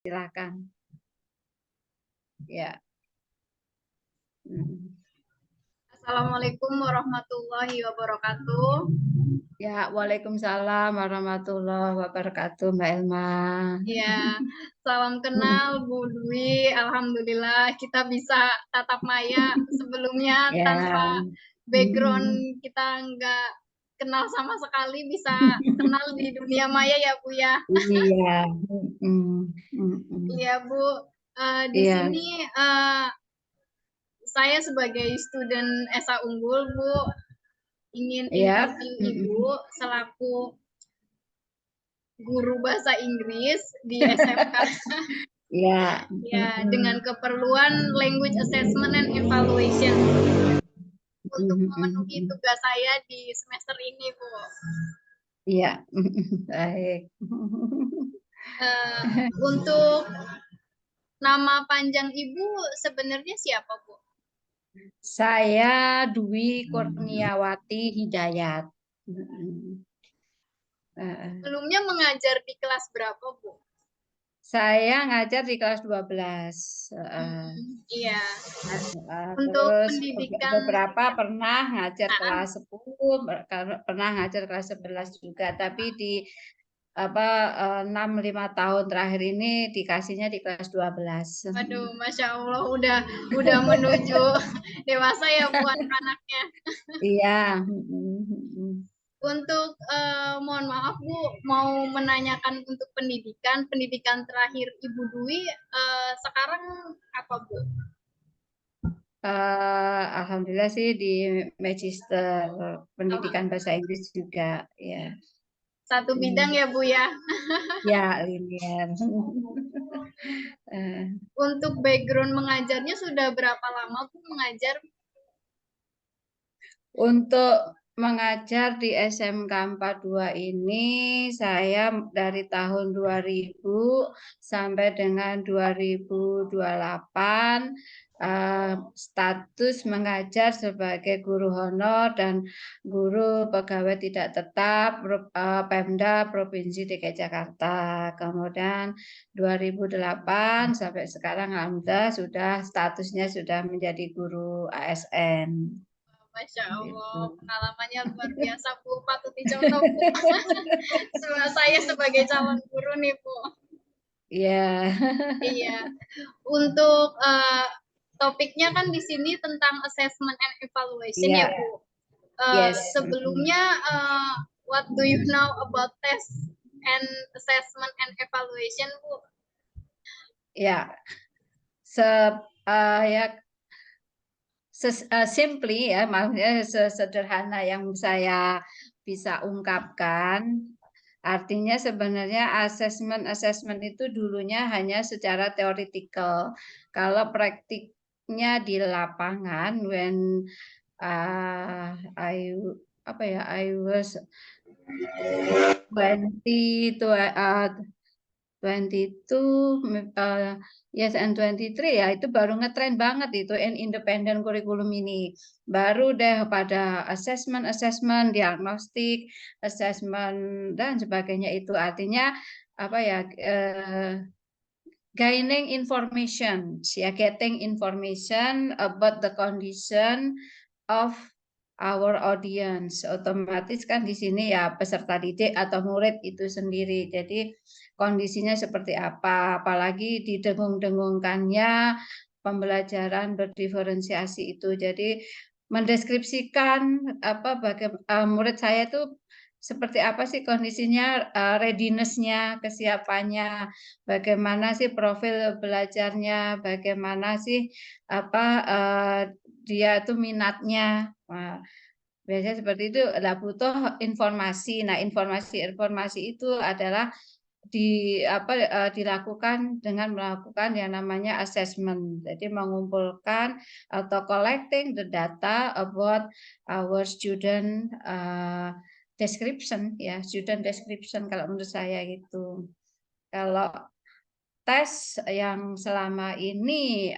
Silakan. Ya. Assalamualaikum warahmatullahi wabarakatuh. Ya, waalaikumsalam warahmatullahi wabarakatuh, Mbak Elma. Ya, salam kenal Bu Dwi. Alhamdulillah kita bisa tatap maya sebelumnya Ya. tanpa background kita nggak kenal sama sekali bisa kenal di dunia maya ya Bu ya. Iya. Iya Bu, di Iya. sini saya sebagai student SA Unggul Bu ingin Ya. interview Ibu selaku guru bahasa Inggris di SMK. Ya. Ya, dengan keperluan language assessment and evaluation untuk memenuhi tugas saya di semester ini, Bu. Iya. Baik. Untuk nama panjang Ibu sebenarnya siapa, Bu? Saya Dwi Kurniawati Hidayat. Sebelumnya mengajar di kelas berapa, Bu? Saya ngajar di kelas 12. Iya. Untuk Terus pendidikan beberapa pernah ngajar kelas 10, pernah ngajar kelas 11 juga, tapi di 6-5 tahun terakhir ini dikasihnya di kelas 12. Aduh, Masya Allah, udah menuju dewasa ya Bu anak-anaknya. Iya. Untuk mohon maaf Bu, mau menanyakan untuk pendidikan terakhir Ibu Dwi sekarang apa Bu? Alhamdulillah sih di Magister Pendidikan Bahasa Inggris juga, ya. Satu bidang ya Bu ya. Ya, linear. Untuk background mengajarnya sudah berapa lama Bu mengajar? Untuk mengajar di SMK 42 ini saya dari tahun 2000 sampai dengan 2028 status mengajar sebagai guru honor dan guru pegawai tidak tetap Pemda Provinsi DKI Jakarta. Kemudian 2008 sampai sekarang alhamdulillah statusnya sudah menjadi guru ASN. Masya Allah, Gitu. pengalamannya luar biasa Bu, patut dicontoh Bu. Saya sebagai calon guru nih Bu. Iya. Iya. Untuk topiknya kan di sini tentang assessment and evaluation ya Iya. Bu. Yes. Sebelumnya what do you know about test and assessment and evaluation Bu? Ya. Ya simply ya, maksudnya sesederhana yang saya bisa ungkapkan. Artinya sebenarnya assessment itu dulunya hanya secara teoretikal. Kalau praktiknya di lapangan, when I was 22 yes and 23 ya, itu baru ngetren banget itu independent kurikulum ini. Baru deh pada assessment, diagnostik, assessment dan sebagainya, itu artinya gaining information, ya, getting information about the condition of our audience. Otomatis kan di sini ya peserta didik atau murid itu sendiri. Jadi kondisinya seperti apa, apalagi didengung-dengungkannya pembelajaran berdiferensiasi itu. Jadi mendeskripsikan murid saya itu seperti apa sih kondisinya, readiness-nya, kesiapannya, bagaimana sih profil belajarnya, bagaimana sih dia itu minatnya. Nah, biasanya seperti itu. Lah butuh informasi. Nah, informasi itu adalah dilakukan dengan melakukan yang namanya assessment. Jadi mengumpulkan atau collecting the data about our student description, ya, student description kalau menurut saya gitu. Kalau tes yang selama ini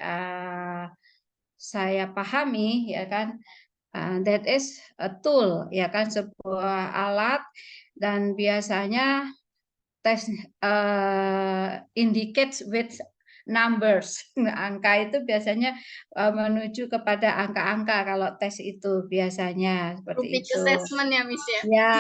saya pahami, ya kan, that is a tool, ya kan, sebuah alat, dan biasanya tes indicates with numbers. Angka itu biasanya menuju kepada angka-angka kalau tes itu biasanya seperti Rubik itu. assessment ya, Miss ya? Ya,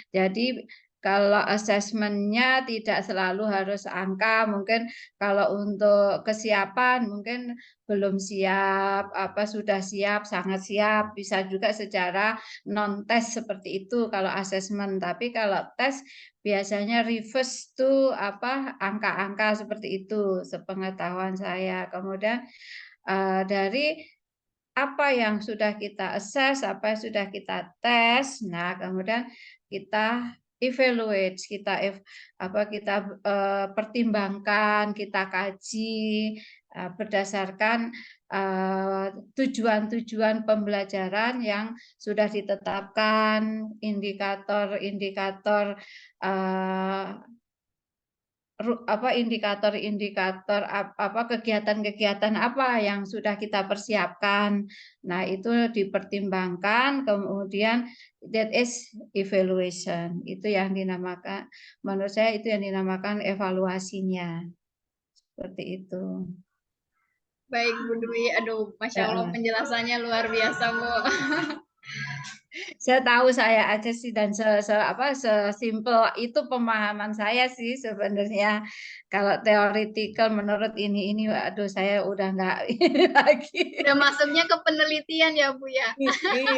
jadi kalau asesmennya tidak selalu harus angka, mungkin kalau untuk kesiapan mungkin belum siap, sudah siap, sangat siap, bisa juga secara non tes seperti itu kalau asesmen. Tapi kalau tes biasanya refers to angka-angka seperti itu, sepengetahuan saya. Kemudian dari apa yang sudah kita assess, apa yang sudah kita tes, nah kemudian kita evaluate, kita pertimbangkan, kita kaji berdasarkan tujuan-tujuan pembelajaran yang sudah ditetapkan, indikator-indikator indikator-indikator kegiatan-kegiatan apa yang sudah kita persiapkan. Nah, itu dipertimbangkan, kemudian that is evaluation. Itu yang dinamakan, menurut saya itu yang dinamakan evaluasinya. Seperti itu. Baik, Bu Dwi. Aduh, Masya Allah penjelasannya luar biasa, Bu. Saya tahu saya aja sih, dan sesimpel itu pemahaman saya sih sebenarnya. Kalau theoretical menurut ini aduh saya udah nggak lagi. Udah masuknya ke penelitian ya, Bu ya.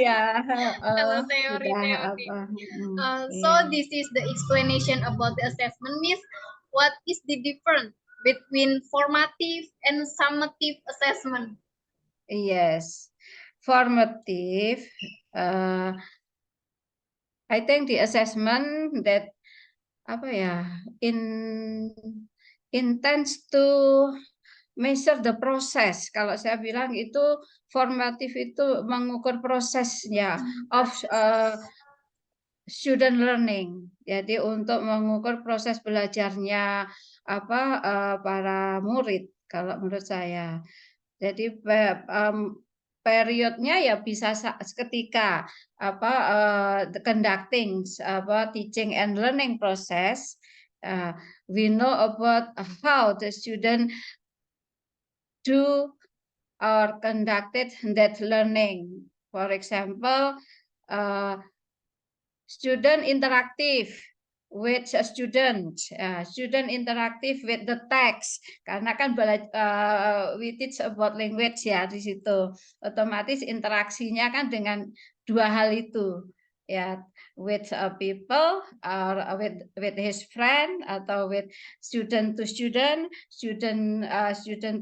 Iya, Kalau teori-teori. So this is the explanation about the assessment. Miss, what is the difference between formative and summative assessment? Yes, formative. I think the assessment that intends to measure the process. Kalau saya bilang itu formatif itu mengukur prosesnya of student learning. Jadi untuk mengukur proses belajarnya para murid kalau menurut saya. Jadi periodnya ya bisa ketika conducting teaching and learning process, we know about how the student do or conducted that learning. For example, student interactive with a student, student interactive with the text, karena kan we teach about language ya di situ, otomatis interaksinya kan dengan dua hal itu ya, with people or with his friend, atau with student to student, student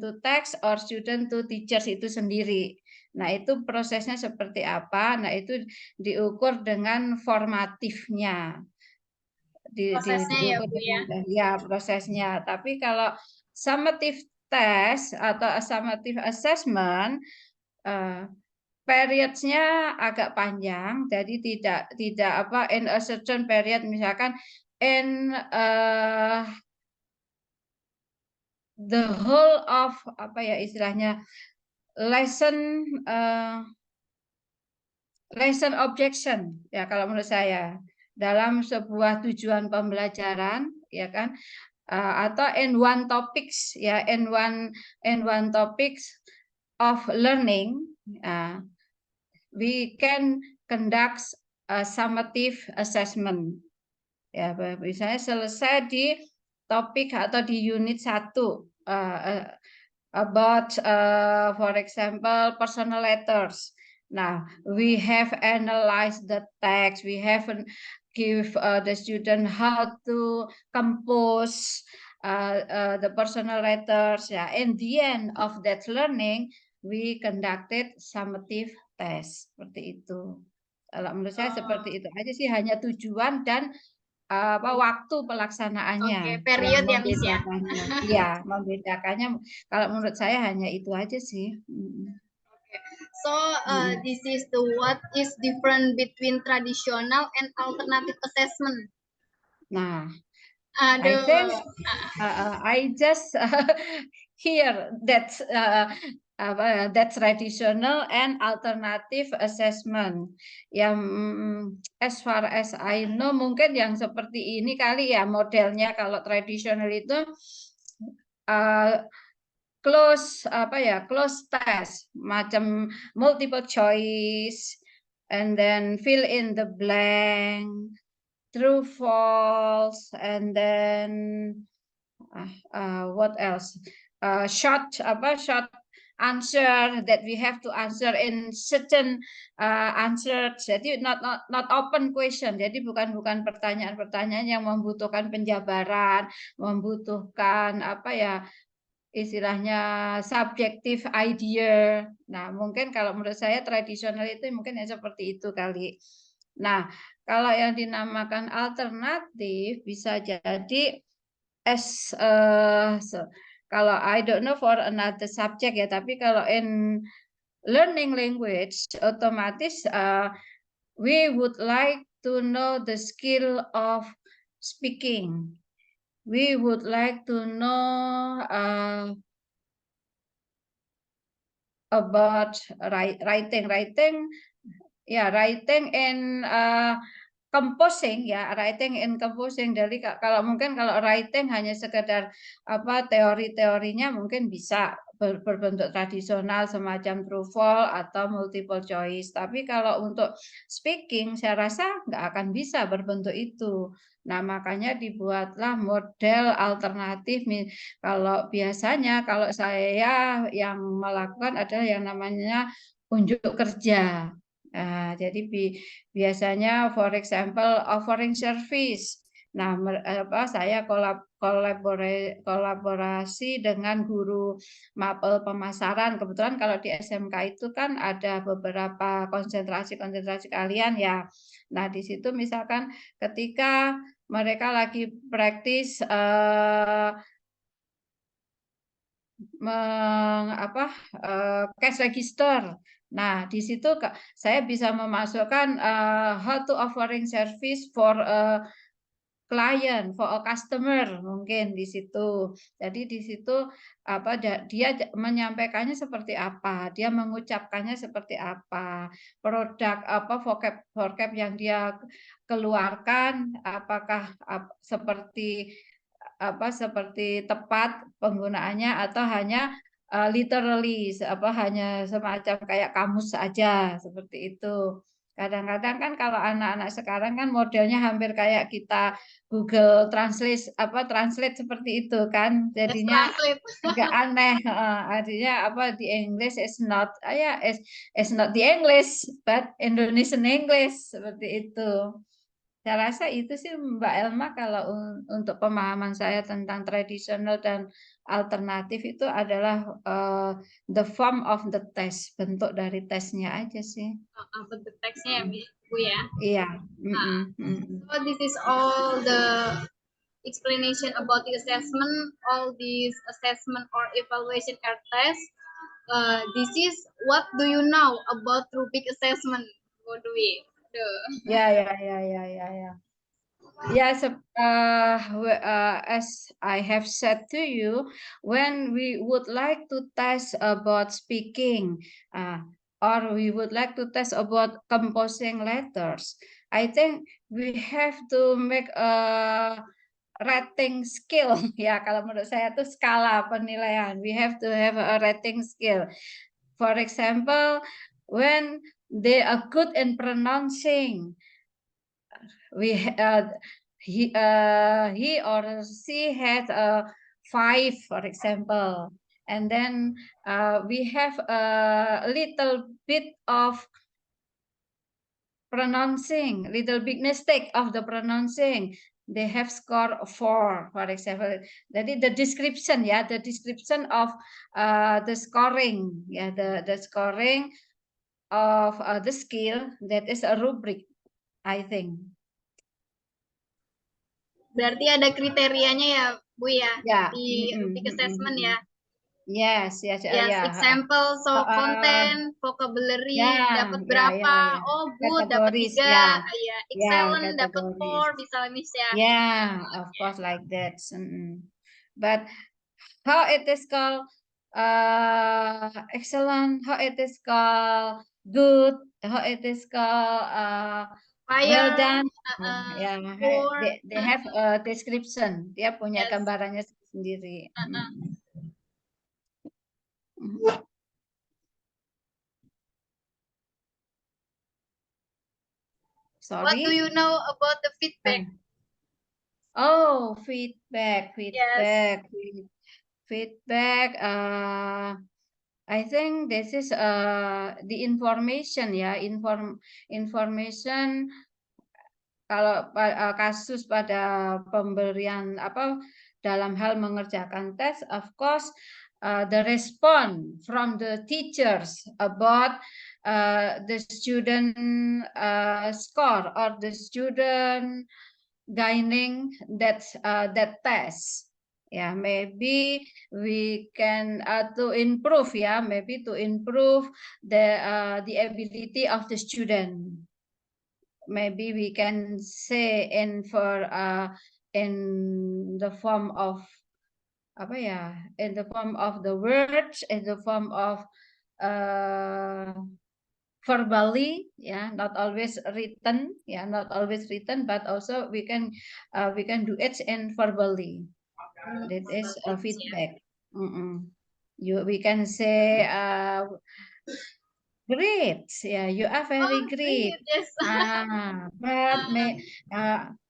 to text, or student to teachers itu sendiri. Nah, itu prosesnya seperti apa? Nah, itu diukur dengan formatifnya. Prosesnya ya, Bu ya? Ya, prosesnya. Tapi kalau summative test atau summative assessment, periodnya agak panjang, jadi tidak in a certain period, misalkan in the whole of istilahnya lesson objection ya kalau menurut saya, dalam sebuah tujuan pembelajaran ya kan, atau in one topics ya, in one topics of learning, we can conduct a summative assessment ya, misalnya selesai di topik atau di unit 1 about for example personal letters. Now we have analyzed the text, we have give the student how to compose the personal letters. Yeah, in the end of that learning, we conducted summative test. Seperti itu. Kalau menurut saya seperti itu aja sih, hanya tujuan dan waktu pelaksanaannya. Oke, period ya, Miss ya. Iya, membedakannya kalau menurut saya hanya itu aja sih. So this is the what is different between traditional and alternative assessment. Nah, I think I just hear that that's traditional and alternative assessment. Yang as far as I know mungkin yang seperti ini kali ya modelnya. Kalau tradisional itu close test, macam multiple choice, and then fill in the blank, true false, and then what else? Short answer that we have to answer in certain answer. Jadi not open question. Jadi bukan pertanyaan-pertanyaan yang membutuhkan penjabaran, membutuhkan istilahnya subjective idea. Nah, mungkin kalau menurut saya tradisional itu mungkin yang seperti itu kali. Nah, kalau yang dinamakan alternatif bisa jadi kalau I don't know for another subject ya, tapi kalau in learning language otomatis we would like to know the skill of speaking. We would like to know about writing and composing ya, writing and composing. Jadi kalau writing hanya sekedar teori-teorinya mungkin bisa berbentuk tradisional semacam true false atau multiple choice. Tapi kalau untuk speaking saya rasa nggak akan bisa berbentuk itu. Nah, makanya dibuatlah model alternatif. Kalau biasanya kalau saya yang melakukan adalah yang namanya unjuk kerja. Jadi biasanya for example offering service. Nah, saya kolaborasi dengan guru mapel pemasaran. Kebetulan kalau di SMK itu kan ada beberapa konsentrasi kalian ya. Nah, di situ misalkan ketika mereka lagi praktis cash register. Nah, di situ saya bisa memasukkan how to offering service for a client, for a customer mungkin di situ. Jadi di situ dia menyampaikannya seperti apa, dia mengucapkannya seperti apa, produk vocab yang dia keluarkan apakah seperti tepat penggunaannya atau hanya literally hanya semacam kayak kamus saja seperti itu. Kadang-kadang kan kalau anak-anak sekarang kan modelnya hampir kayak kita Google Translate translate seperti itu kan. Jadinya agak aneh, artinya di English is not is not the English but Indonesian English seperti itu. Saya rasa itu sih Mbak Elma kalau untuk pemahaman saya tentang tradisional dan alternatif itu adalah the form of the test, bentuk dari tesnya aja sih. Bentuk tesnya ya Bu ya. Iya. So this is all the explanation about the assessment, all these assessment or evaluation are tests. This is what do you know about rubric assessment, Bu Dwi? Ya. Yes, as I have said to you, when we would like to test about speaking, or we would like to test about composing letters, I think we have to make a rating skill. Ya, kalau menurut saya itu skala penilaian. We have to have a rating skill. For example, when they are good in pronouncing, he or she had a 5, for example, and then we have a little bit of pronouncing, little bit mistake of the pronouncing. They have score 4, for example. Jadi the description of the scoring, the scoring of the skill, that is a rubric, I think. Berarti ada kriterianya ya, Bu ya, di rubric assessment ya. Yes. Example, so content, vocabulary, dapat berapa? Oh, good, dapat 3. Excellent, dapat 4, misalnya. Yeah, of course like that. But how it is called excellent, how it is called good, how it is called well done. Ya, they have a description. Dia punya gambarannya sendiri. Sorry. What do you know about the feedback? Oh, feedback. Yes. Feedback. I think this is the information ya, information. Kalau kasus pada pemberian dalam hal mengerjakan tes, of course, the response from the teachers about the student score or the student gaining that test. Yeah, maybe we can to improve. Yeah, maybe to improve the ability of the student. Maybe we can say in the form of in the form of the words, in the form of verbally, not always written, but also we can do it in verbally. That is a feedback. We can say great, you are very great. Yes. But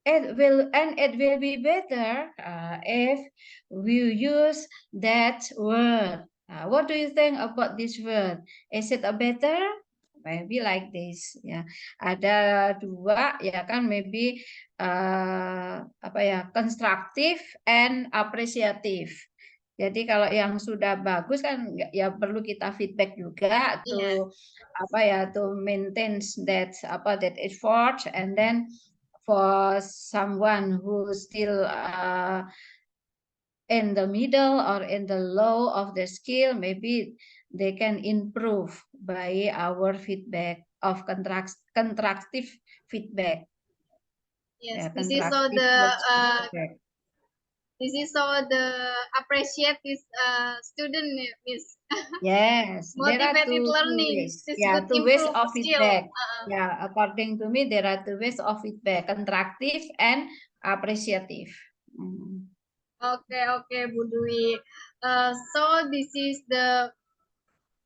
it will be better if we use that word. What do you think about this word? Is it a better? Maybe like this, ya. Ada dua, ya kan? Maybe constructive and appreciative. Jadi kalau yang sudah bagus kan ya perlu kita feedback juga to maintain that effort, and then for someone who still in the middle or in the low of the skill, maybe they can improve by our feedback of constructive feedback. Yes, this is so the appreciate this student is. Yes, motivated learning. Two ways of feedback. According to me, there are two ways of feedback: constructive and appreciative. Okay, Bu Dwi. So this is the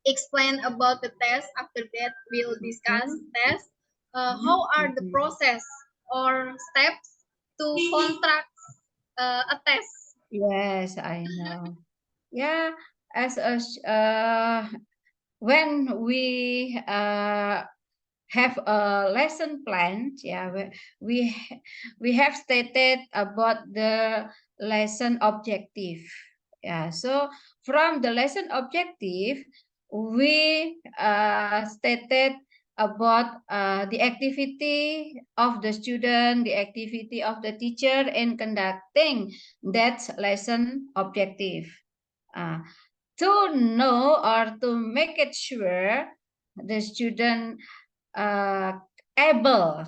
explain about the test. After that, we'll discuss test. How are the process or steps to contract a test? Yes, I know. Yeah, as when we have a lesson plan, we have stated about the lesson objective. So from the lesson objective, we stated about the activity of the student, the activity of the teacher in conducting that lesson objective. To know or to make it sure the student able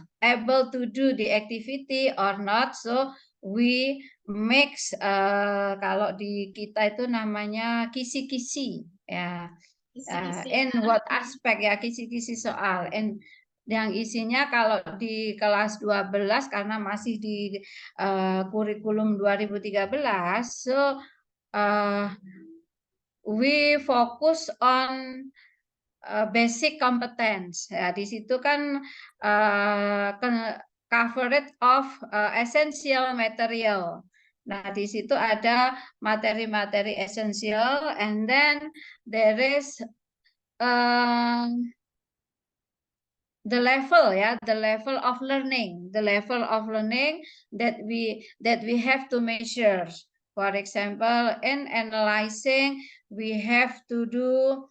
to do the activity or not, so we mix kalau di kita itu namanya kisi-kisi, ya. In what aspect, ya, kisi-kisi soal. And yang isinya kalau di kelas 12 karena masih di kurikulum 2013, so we focus on basic competence. Ya, di situ kan coverage of essential material. Nah, di situ ada materi-materi esensial, and then there is the level of learning, that we have to measure. For example, in analyzing, we have to do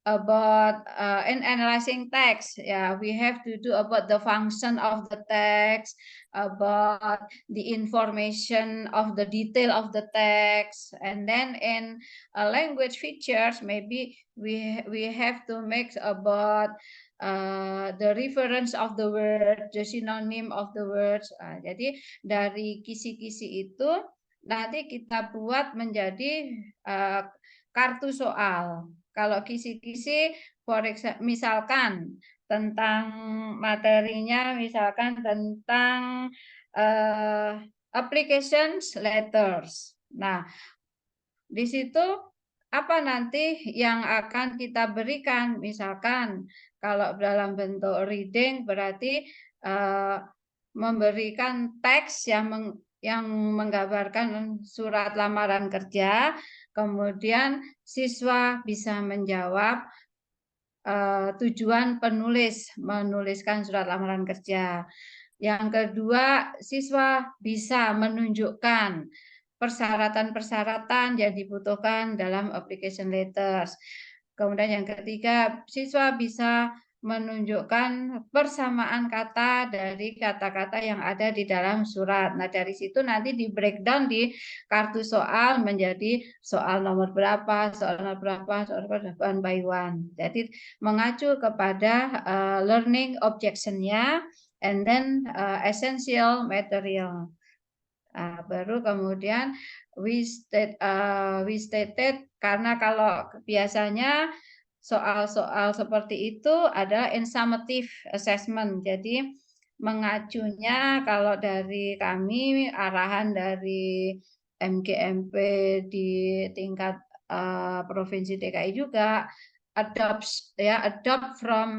about in analyzing text, we have to do about the function of the text, about the information of the detail of the text, and then in language features, maybe we have to make about the reference of the word, the synonym of the words. Jadi dari kisi-kisi itu nanti kita buat menjadi kartu soal. Kalau kisi-kisi, misalkan tentang materinya, misalkan tentang applications letters. Nah, di situ apa nanti yang akan kita berikan? Misalkan kalau dalam bentuk reading berarti memberikan teks yang menggambarkan surat lamaran kerja, kemudian siswa bisa menjawab tujuan penulis menuliskan surat lamaran kerja. Yang kedua, siswa bisa menunjukkan persyaratan-persyaratan yang dibutuhkan dalam application letters. Kemudian yang ketiga, siswa bisa menunjukkan persamaan kata dari kata-kata yang ada di dalam surat. Nah, dari situ nanti di breakdown di kartu soal menjadi soal nomor berapa, soal nomor berapa, soal one by one. Jadi mengacu kepada learning objection-nya and then essential material. Baru kemudian we stated karena kalau biasanya soal-soal seperti itu adalah in summative assessment. Jadi mengacunya kalau dari kami arahan dari MGMP di tingkat Provinsi DKI juga adopt from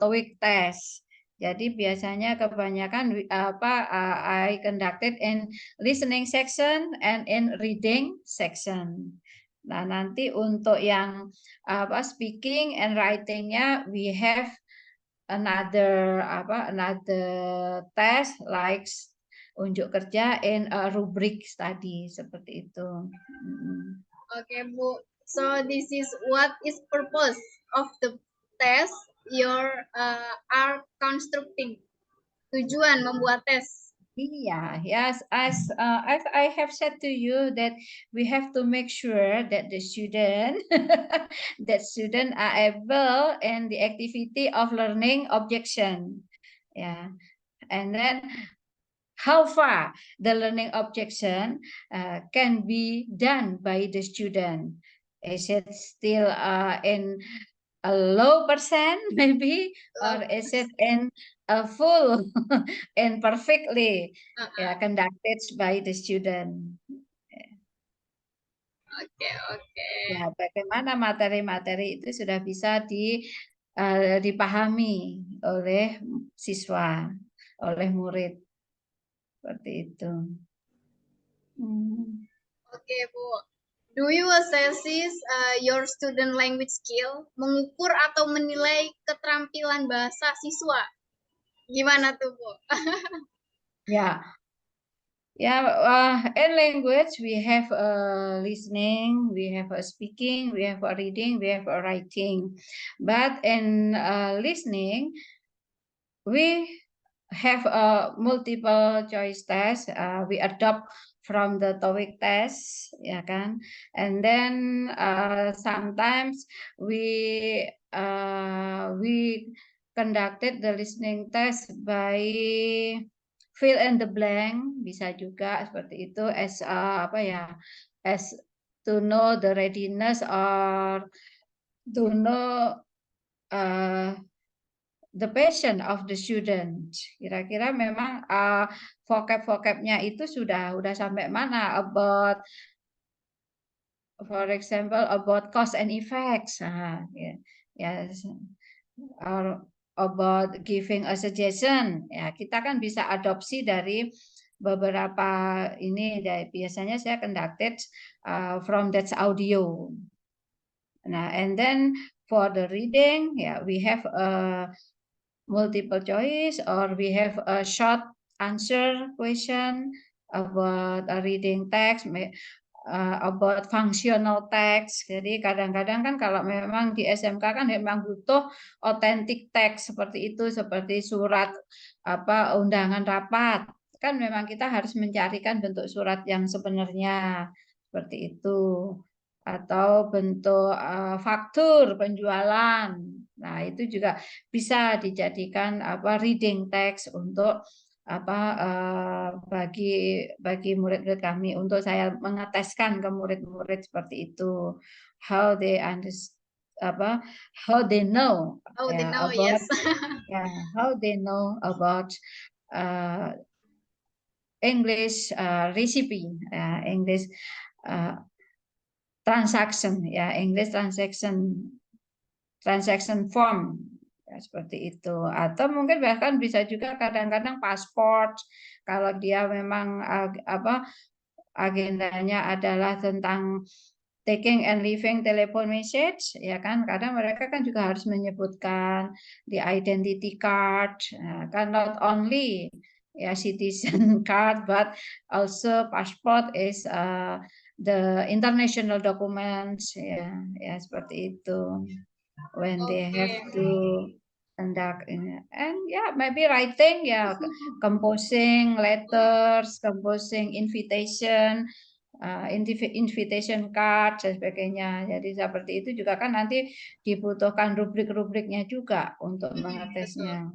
TOEIC test. Jadi biasanya kebanyakan I conducted in listening section and in reading section. Nah, nanti untuk yang speaking and writing-nya we have another test like unjuk kerja in a rubric study seperti itu. Okay, Bu. So this is what is purpose of the test you are constructing. Tujuan membuat tes. Yeah, yes, as I have said to you that we have to make sure that the student are able in the activity of learning objection. Yeah, and then how far the learning objection can be done by the student. Is it still in a low percent maybe, or is it in a full and perfectly conducted by the student? Oke. Ya, bagaimana materi-materi itu sudah bisa dipahami oleh siswa, oleh murid, seperti itu. Oke, Bu. Do you assess your student language skill? Mengukur atau menilai keterampilan bahasa siswa? Gimana tuh, Bu? Ya, in language we have listening, we have speaking, we have reading, we have writing. But in listening, we have multiple choice test. We adopt from the TOEIC test, ya kan? And then sometimes we conducted the listening test by fill in the blank, bisa juga seperti itu as as to know the readiness or to know the passion of the student. Kira-kira memang vocab-vocabnya itu sudah sampai mana about, for example, about cause and effects, yes, or about giving a suggestion. Ya, kita kan bisa adopsi dari beberapa ini. Biasanya saya conducted from that audio. Nah, and then for the reading, we have multiple choice or we have a short answer question about a reading text, about functional text. Jadi kadang-kadang kan kalau memang di SMK kan memang butuh authentic text seperti itu, seperti surat undangan rapat. Kan memang kita harus mencarikan bentuk surat yang sebenarnya seperti itu. Atau bentuk faktur penjualan. Nah, itu juga bisa dijadikan reading text untuk bagi murid-murid kami untuk saya mengeteskan ke murid-murid seperti itu, how they how they know about yes. how they know about English recipe, English transaction, English transaction form, seperti itu. Atau mungkin bahkan bisa juga kadang-kadang paspor, kalau dia memang agendanya adalah tentang taking and leaving telepon message, ya kan, kadang mereka kan juga harus menyebutkan di identity card, kan, not only citizen card but also passport is the international documents, ya seperti itu, when they have to conduct and maybe writing, composing letters, composing invitation card dan sebagainya. Jadi seperti itu juga kan nanti dibutuhkan rubrik-rubriknya juga untuk mengetesnya.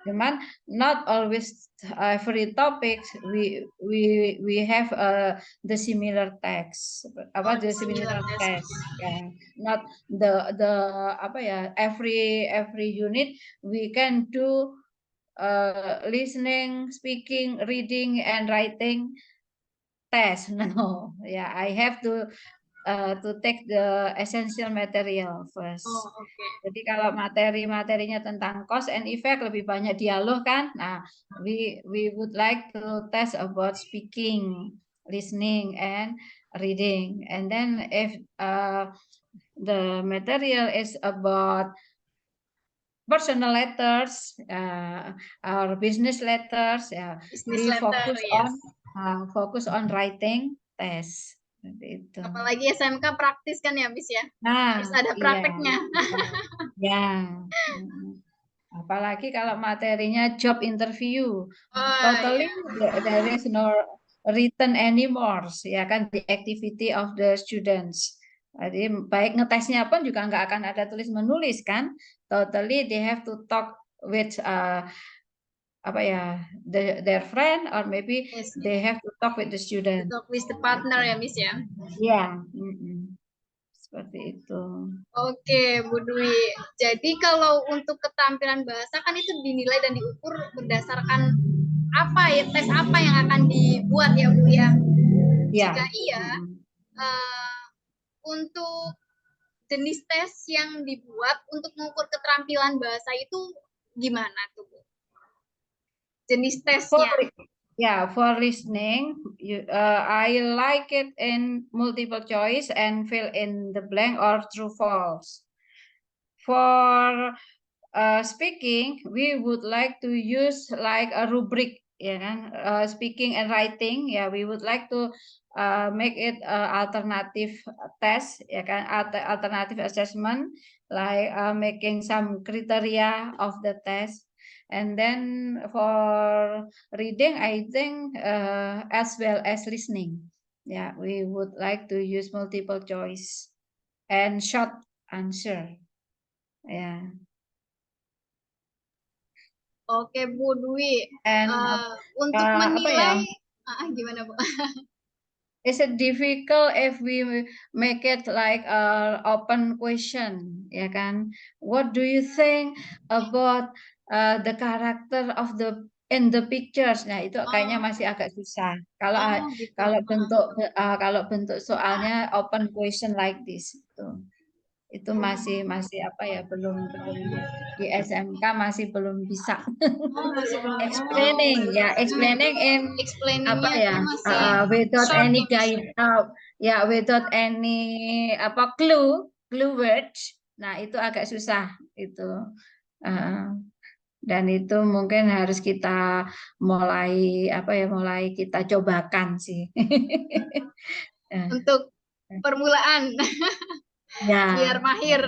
Cuman not always every topic we have the similar text, the similar test, not the every unit we can do listening, speaking, reading, and writing test. No, I have to take the essential material first. Jadi kalau materinya tentang cause and effect, lebih banyak dialog kan. Nah, we would like to test about speaking, listening, and reading. And then if the material is about personal letters or business letters, we focus on writing test. Itu. Apalagi SMK praktis kan ya, Miss ya? Harus ada prakteknya. Apalagi kalau materinya job interview, totally there is no written anymore, ya kan, the activity of the students. Jadi baik ngetesnya pun juga nggak akan ada tulis menulis kan, totally they have to talk with their friend, or maybe they have to talk with the student. Talk with the partner ya, Miss ya? Iya, seperti itu. Oke, Bu Dwi. Jadi kalau untuk keterampilan bahasa kan itu dinilai dan diukur berdasarkan apa ya, tes apa yang akan dibuat ya, Bu ya? Jika iya, untuk jenis tes yang dibuat untuk mengukur keterampilan bahasa itu gimana tuh, Bu? Jenis tesnya. For listening, I like it in multiple choice and fill in the blank or true false. For speaking, we would like to use like a rubric, speaking and writing. We would like to make it alternative test, alternative assessment, like making some criteria of the test. And then for reading, I think as well as listening, we would like to use multiple choice and short answer. Oke, Bu Dwi. Untuk menilai, gimana, Bu? Is it difficult if we make it like an open question, ya kan? What do you think about the character of in the pictures? Nah, itu kayaknya masih agak susah. Kalau bentuk soalnya open question like this itu masih belum di SMK masih belum bisa. Explaining in without any guide, without any clue words. Nah, itu agak susah itu. Dan itu mungkin harus kita mulai kita cobakan sih. Untuk permulaan. Biar mahir.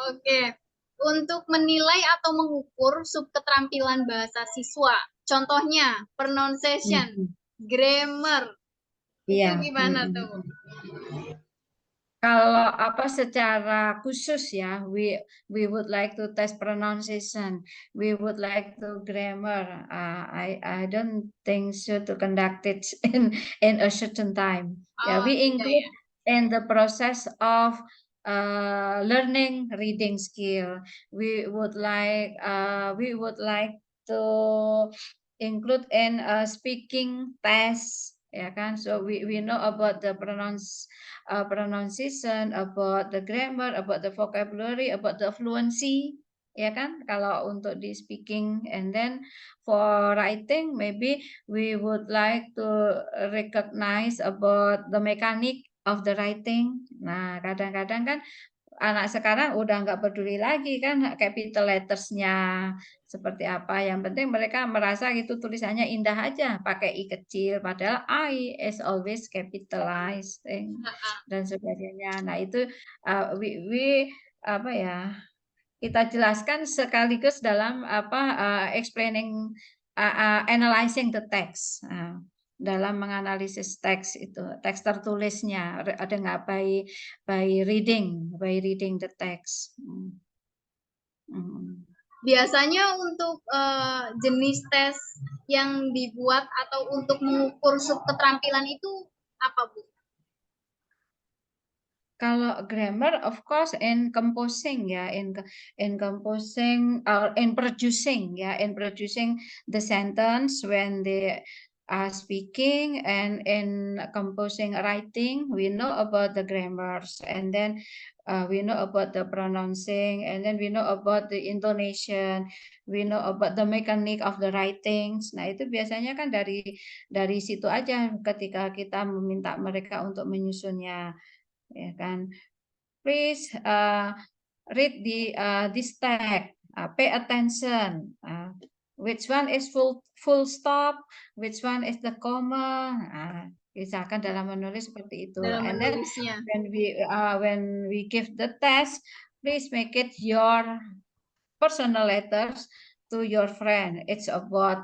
Oke. Untuk menilai atau mengukur subketerampilan bahasa siswa, contohnya pronunciation, grammar, itu gimana tuh? Kalau apa secara khusus ya, we would like to test pronunciation, we would like to grammar. I don't think so to conduct it in a certain time. Yeah, we include in the process of learning reading skill. We would like to include in a speaking test. Ya kan, so we know about the pronunciation, about the grammar, about the vocabulary, about the fluency, ya kan? Kalau untuk di speaking, and then for writing, maybe we would like to recognize about the mechanic of the writing. Nah, kadang-kadang kan anak sekarang udah nggak peduli lagi kan capital letters-nya seperti apa, yang penting mereka merasa gitu tulisannya indah aja pakai I kecil, padahal I is always capitalized dan sebagainya. Nah itu we apa ya, kita jelaskan sekaligus dalam apa explaining analyzing the text. Dalam menganalisis teks itu, teks tertulisnya ada nggak by reading the text. Biasanya untuk jenis tes yang dibuat atau untuk mengukur keterampilan itu apa, Bu? Kalau grammar, of course, in composing ya, in composing or in producing ya, in producing the sentence when they are speaking, and in composing writing, we know about the grammars, and then we know about the pronouncing, and then we know about the intonation, we know about the mechanic of the writings. Nah itu biasanya kan dari situ aja ketika kita meminta mereka untuk menyusunnya. Ya kan, please read this tag, pay attention, which one is full stop, which one is the comma, misalkan dalam menulis seperti itu. Dalam and then when we give the test, please make it your personal letters to your friend. It's about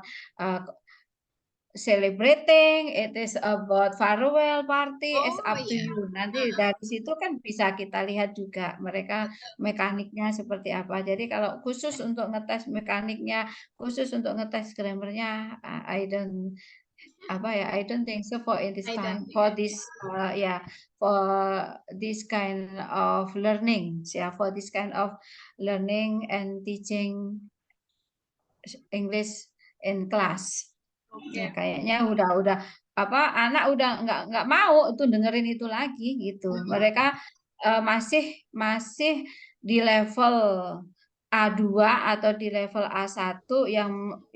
celebrating, it is about farewell party, it's up to you. Nanti dari situ kan bisa kita lihat juga mereka mekaniknya seperti apa. Jadi kalau khusus untuk ngetes mekaniknya, khusus untuk ngetes grammarnya, I don't think so for in this time, for this for this kind of learning, for this kind of learning and teaching English in class. Ya kayaknya udah apa anak udah nggak mau itu dengerin itu lagi gitu. Mereka masih di level A2 atau di level A1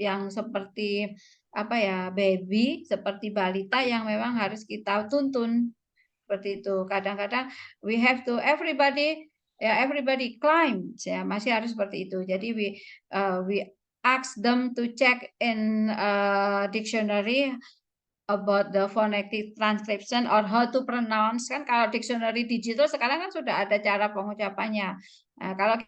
yang seperti apa ya, baby, seperti balita yang memang harus kita tuntun seperti itu. Kadang-kadang we have to everybody climb ya, masih harus seperti itu. Jadi we ask them to check in dictionary about the phonetic transcription or how to pronounce. Kan kalau dictionary digital sekarang kan sudah ada cara pengucapannya. Nah, kalau